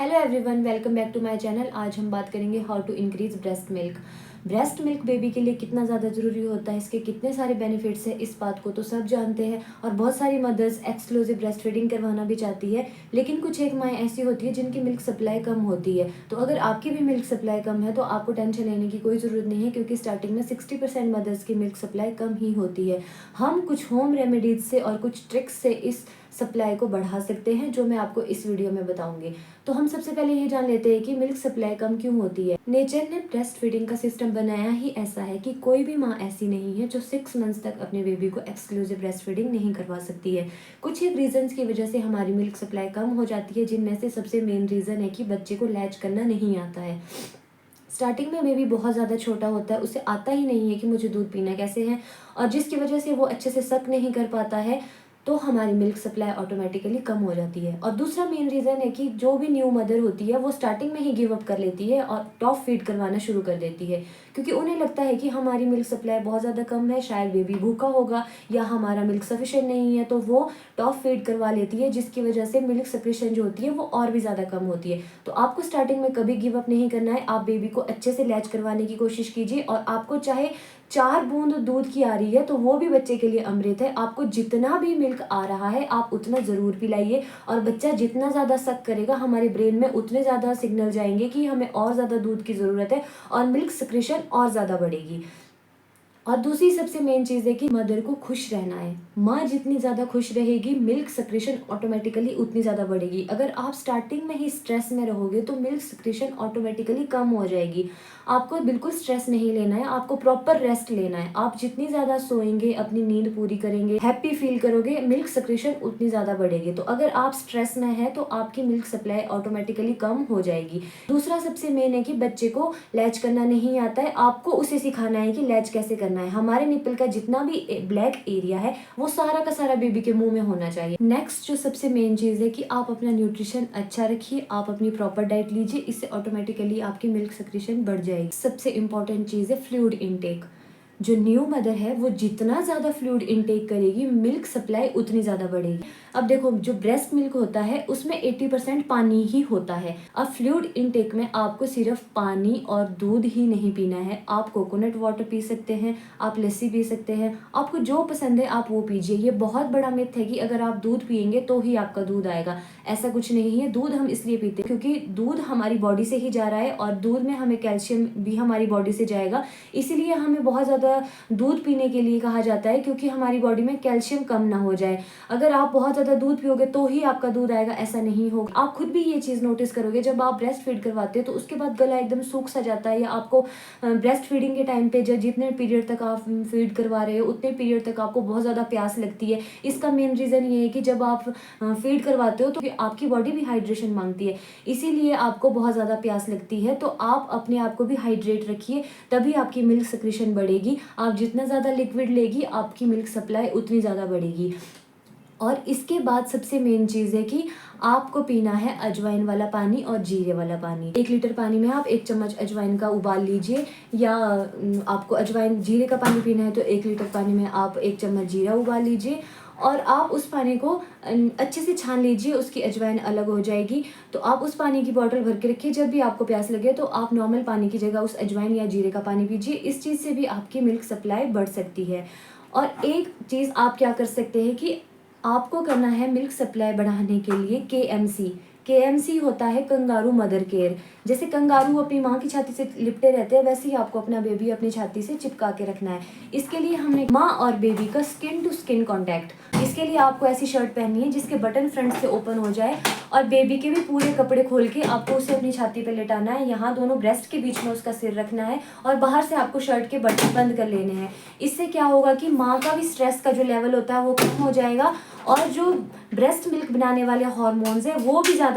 Hello everyone, welcome back to my channel. आज हम बात करेंगे how to increase breast milk. Breast milk baby के लिए कितना ज़्यादा ज़रूरी होता है, इसके कितने सारे बेनिफिट्स हैं, इस बात को तो सब जानते हैं। और बहुत सारी मदर्स एक्सक्लूसिव ब्रेस्ट फीडिंग करवाना भी चाहती है, लेकिन कुछ एक माएँ ऐसी होती है जिनकी मिल्क सप्लाई कम होती है। तो अगर आपकी भी मिल्क सप्लाई कम है तो आपको टेंशन लेने की कोई ज़रूरत नहीं है, क्योंकि स्टार्टिंग में 60% मदर्स की मिल्क सप्लाई कम ही होती है। हम कुछ होम रेमेडीज से और कुछ ट्रिक्स से इस सप्लाई को बढ़ा सकते हैं, जो मैं आपको इस वीडियो में बताऊंगी। तो हम सबसे पहले ये जान लेते हैं कि मिल्क सप्लाई कम क्यों होती है। नेचर ने ब्रेस्ट फीडिंग का सिस्टम बनाया ही ऐसा है कि कोई भी माँ ऐसी नहीं है जो 6 मंथ्स तक अपने बेबी को एक्सक्लूसिव ब्रेस्ट फीडिंग नहीं करवा सकती है। कुछ एक रीजंस की वजह से हमारी मिल्क सप्लाई कम हो जाती है, जिनमें से सबसे मेन रीज़न है कि बच्चे को लैच करना नहीं आता है। स्टार्टिंग में बेबी बहुत ज़्यादा छोटा होता है, उसे आता ही नहीं है कि मुझे दूध पीना कैसे है, और जिसकी वजह से वो अच्छे से सक नहीं कर पाता है, तो हमारी मिल्क सप्लाई ऑटोमेटिकली कम हो जाती है। और दूसरा मेन रीज़न है कि जो भी न्यू मदर होती है वो स्टार्टिंग में ही गिव अप कर लेती है और टॉप फीड करवाना शुरू कर देती है, क्योंकि उन्हें लगता है कि हमारी मिल्क सप्लाई बहुत ज़्यादा कम है, शायद बेबी भूखा होगा या हमारा मिल्क सफिशिएंट नहीं है, तो वो टॉप फीड करवा लेती है, जिसकी वजह से मिल्क सेक्रेशन जो होती है वो और भी ज़्यादा कम होती है। तो आपको स्टार्टिंग में कभी गिव अप नहीं करना है। आप बेबी को अच्छे से लैच करवाने की कोशिश कीजिए, और आपको चाहे 4 बूंद दूध की आ रही है तो वो भी बच्चे के लिए अमृत है। आपको जितना भी मिल्क आ रहा है आप उतना ज़रूर पिलाइए, और बच्चा जितना ज़्यादा सक करेगा हमारे ब्रेन में उतने ज़्यादा सिग्नल जाएंगे कि हमें और ज़्यादा दूध की ज़रूरत है, और मिल्क सेक्रेशन और ज़्यादा बढ़ेगी। और दूसरी सबसे मेन चीज़ है कि मदर को खुश रहना है। माँ जितनी ज़्यादा खुश रहेगी, मिल्क सेक्रेशन ऑटोमेटिकली उतनी ज़्यादा बढ़ेगी। अगर आप स्टार्टिंग में ही स्ट्रेस में रहोगे तो मिल्क सेक्रेशन ऑटोमेटिकली कम हो जाएगी। आपको बिल्कुल स्ट्रेस नहीं लेना है, आपको प्रॉपर रेस्ट लेना है। आप जितनी ज़्यादा सोएंगे, अपनी नींद पूरी करेंगे, हैप्पी फील करोगे, मिल्क सेक्रेशन उतनी ज़्यादा बढ़ेगी। तो अगर आप स्ट्रेस में है तो आपकी मिल्क सप्लाई ऑटोमेटिकली कम हो जाएगी। दूसरा सबसे मेन है कि बच्चे को लैच करना नहीं आता है, आपको उसे सिखाना है कि लैच कैसे करना है। हमारे निपल का जितना भी ब्लैक एरिया है वो सारा का सारा बेबी के मुंह में होना चाहिए। नेक्स्ट जो सबसे मेन चीज़ है कि आप अपना न्यूट्रिशन अच्छा रखिए, आप अपनी प्रॉपर डाइट लीजिए, इससे ऑटोमेटिकली आपकी मिल्क सेक्रेशन बढ़ जाएगी। सबसे इंपॉर्टेंट चीज़ है फ्लूइड इनटेक। जो न्यू मदर है वो जितना ज़्यादा फ्लूइड इनटेक करेगी, मिल्क सप्लाई उतनी ज़्यादा बढ़ेगी। अब देखो, जो ब्रेस्ट मिल्क होता है उसमें 80% पानी ही होता है। अब फ्लूइड इनटेक में आपको सिर्फ पानी और दूध ही नहीं पीना है, आप कोकोनट वाटर पी सकते हैं, आप लस्सी पी सकते हैं, आपको जो पसंद है आप वो पीजिए। ये बहुत बड़ा मिथ है कि अगर आप दूध पियेंगे तो ही आपका दूध आएगा, ऐसा कुछ नहीं है। दूध हम इसलिए पीते हैं क्योंकि दूध हमारी बॉडी से ही जा रहा है, और दूध में हमें कैल्शियम भी हमारी बॉडी से जाएगा, इसीलिए हमें बहुत ज़्यादा दूध पीने के लिए कहा जाता है, क्योंकि हमारी बॉडी में कैल्शियम कम ना हो जाए। अगर आप बहुत ज़्यादा दूध पियोगे तो ही आपका दूध आएगा, ऐसा नहीं होगा। आप खुद भी ये चीज़ नोटिस करोगे, जब आप ब्रेस्ट फीड करवाते हो तो उसके बाद गला एकदम सूख सा जाता है, या आपको ब्रेस्ट फीडिंग के टाइम पे जितने पीरियड तक आप फीड करवा रहे हो उतने पीरियड तक आपको बहुत ज़्यादा प्यास लगती है। इसका मेन रीज़न ये है कि जब आप फीड करवाते हो तो आपकी बॉडी भी हाइड्रेशन मांगती है, इसीलिए आपको बहुत ज़्यादा प्यास लगती है। तो आप अपने आप को भी हाइड्रेट रखिए, तभी आपकी मिल्क सेक्रेशन बढ़ेगी। आप जितना ज़्यादा लिक्विड लेगी आपकी मिल्क सप्लाई उतनी ज़्यादा बढ़ेगी। और इसके बाद सबसे मेन चीज़ है कि आपको पीना है अजवाइन वाला पानी और जीरे वाला पानी। 1 लीटर पानी में आप 1 चम्मच अजवाइन का उबाल लीजिए, या आपको अजवाइन जीरे का पानी पीना है तो 1 लीटर पानी में आप 1 चम्मच जीरा उबाल लीजिए, और आप उस पानी को अच्छे से छान लीजिए, उसकी अजवाइन अलग हो जाएगी। तो आप उस पानी की बॉटल भर के रखिए, जब भी आपको प्यास लगे तो आप नॉर्मल पानी की जगह उस अजवाइन या जीरे का पानी पीजिए। इस चीज़ से भी आपकी मिल्क सप्लाई बढ़ सकती है। और एक चीज़ आप क्या कर सकते हैं कि आपको करना है मिल्क सप्लाई बढ़ाने के लिए केएमसी। केएमसी होता है कंगारू मदर केयर। जैसे कंगारू अपनी माँ की छाती से लिपटे रहते हैं, वैसे ही आपको अपना बेबी अपनी छाती से चिपका के रखना है। इसके लिए हमने माँ और बेबी का स्किन टू स्किन कॉन्टैक्ट, इसके लिए आपको ऐसी शर्ट पहननी है जिसके बटन फ्रंट से ओपन हो जाए, और बेबी के भी पूरे कपड़े खोल के आपको उसे अपनी छाती पे लेटाना है। यहाँ दोनों ब्रेस्ट के बीच में उसका सिर रखना है, और बाहर से आपको शर्ट के बटन बंद कर लेने हैं। इससे क्या होगा कि माँ का भी स्ट्रेस का जो लेवल होता है वो कम हो जाएगा, और जो ब्रेस्ट मिल्क बनाने वाले हार्मोन्स हैं वो भी ज़्यादा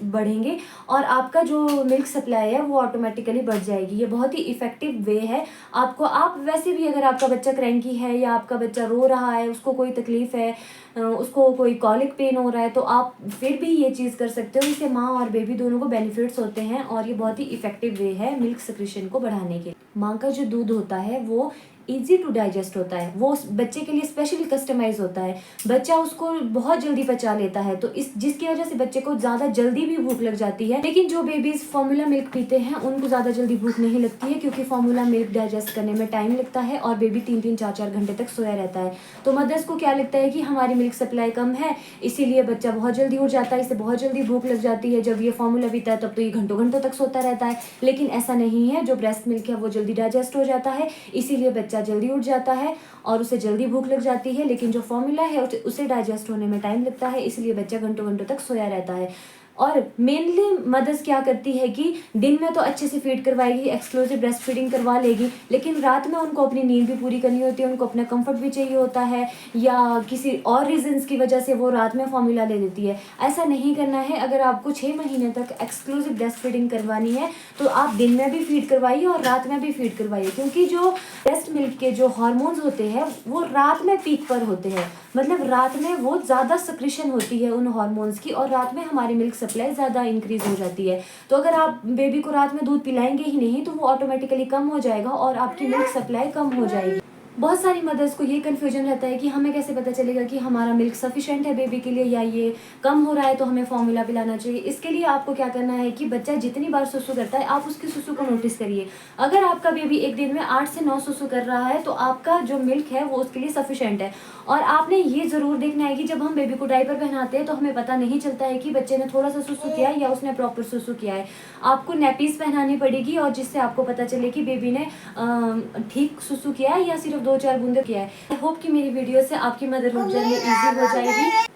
बढ़ेंगे, और आपका जो मिल्क सप्लाई है वो ऑटोमेटिकली बढ़ जाएगी। ये बहुत ही इफेक्टिव वे है। आपको, आप वैसे भी अगर आपका बच्चा क्रैंकी है या आपका बच्चा रो रहा है, उसको कोई तकलीफ है, उसको कोई कॉलिक पेन हो रहा है, तो आप फिर भी ये चीज़ कर सकते हो। इससे माँ और बेबी दोनों को बेनिफिट्स होते हैं, और ये बहुत ही इफेक्टिव वे है मिल्क सेक्रेशन को बढ़ाने के। माँ का जो दूध होता है वो ईजी टू डाइजेस्ट होता है, वो उस बच्चे के लिए स्पेशली कस्टमाइज होता है, बच्चा उसको बहुत जल्दी पचा लेता है, तो इस जिसकी वजह से बच्चे को ज़्यादा जल्दी भी भूख लग जाती है। लेकिन जो बेबीज़ फार्मूला मिल्क पीते हैं उनको ज़्यादा जल्दी भूख नहीं लगती है, क्योंकि फार्मूला मिल्क डाइजेस्ट करने में टाइम लगता है और बेबी 3-3 4-4 घंटे तक सोया रहता है। तो मदर्स को क्या लगता है कि हमारी मिल्क सप्लाई कम है, इसीलिए बच्चा बहुत जल्दी उठ जाता है, इसे बहुत जल्दी भूख लग जाती है। जब ये फार्मूला पीता है तब तो ये घंटों घंटों तक सोता रहता है, लेकिन ऐसा नहीं है। जो ब्रेस्ट मिल्क है वो जल्दी डाइजेस्ट हो जाता है, इसीलिए बच्चा जल्दी उठ जाता है और उसे जल्दी भूख लग जाती है। लेकिन जो फार्मूला है उसे डाइजेस्ट होने में टाइम लगता है, इसलिए बच्चा घंटों घंटों तक सोया रहता है। और मेनली मदर्स क्या करती है कि दिन में तो अच्छे से फीड करवाएगी, एक्सक्लूसिव ब्रेस्ट फीडिंग करवा लेगी, लेकिन रात में उनको अपनी नींद भी पूरी करनी होती है, उनको अपना कंफर्ट भी चाहिए होता है, या किसी और रीजंस की वजह से वो रात में फार्मूला ले लेती है। ऐसा नहीं करना है। अगर आपको 6 महीने तक एक्सक्लूसिव ब्रेस्ट फीडिंग करवानी है तो आप दिन में भी फीड करवाइए और रात में भी फीड करवाइए, क्योंकि जो ब्रेस्ट मिल्क के जो हार्मोन्स होते हैं वो रात में पीक पर होते हैं, मतलब रात में वो ज़्यादा सक्रीशन होती है उन हार्मोन्स की, और रात में हमारी मिल्क सप्लाई ज़्यादा इंक्रीज हो जाती है। तो अगर आप बेबी को रात में दूध पिलाएंगे ही नहीं तो वो ऑटोमेटिकली कम हो जाएगा और आपकी मिल्क सप्लाई कम हो जाएगी। बहुत सारी मदर्स को ये कन्फ्यूजन रहता है कि हमें कैसे पता चलेगा कि हमारा मिल्क सफिशिएंट है बेबी के लिए या ये कम हो रहा है तो हमें फार्मूला पिलाना चाहिए। इसके लिए आपको क्या करना है कि बच्चा जितनी बार सुसु करता है आप उसकी सुसु को नोटिस करिए। अगर आपका बेबी एक दिन में 8 से 9 सुसु कर रहा है तो आपका जो मिल्क है वो उसके लिए सफिशिएंट है। और आपने ये ज़रूर देखना है कि जब हम बेबी को डायपर पहनाते हैं तो हमें पता नहीं चलता है कि बच्चे ने थोड़ा सा सुसु किया है या उसने प्रॉपर सुसु किया है। आपको नैपीज पहनानी पड़ेगी और जिससे आपको पता चले कि बेबी ने ठीक सुसु किया है या सिर्फ 2-4 बूंदे किया है। आई होप कि मेरी वीडियो से आपकी मदरहुड जर्नी ईजी हो जाएगी।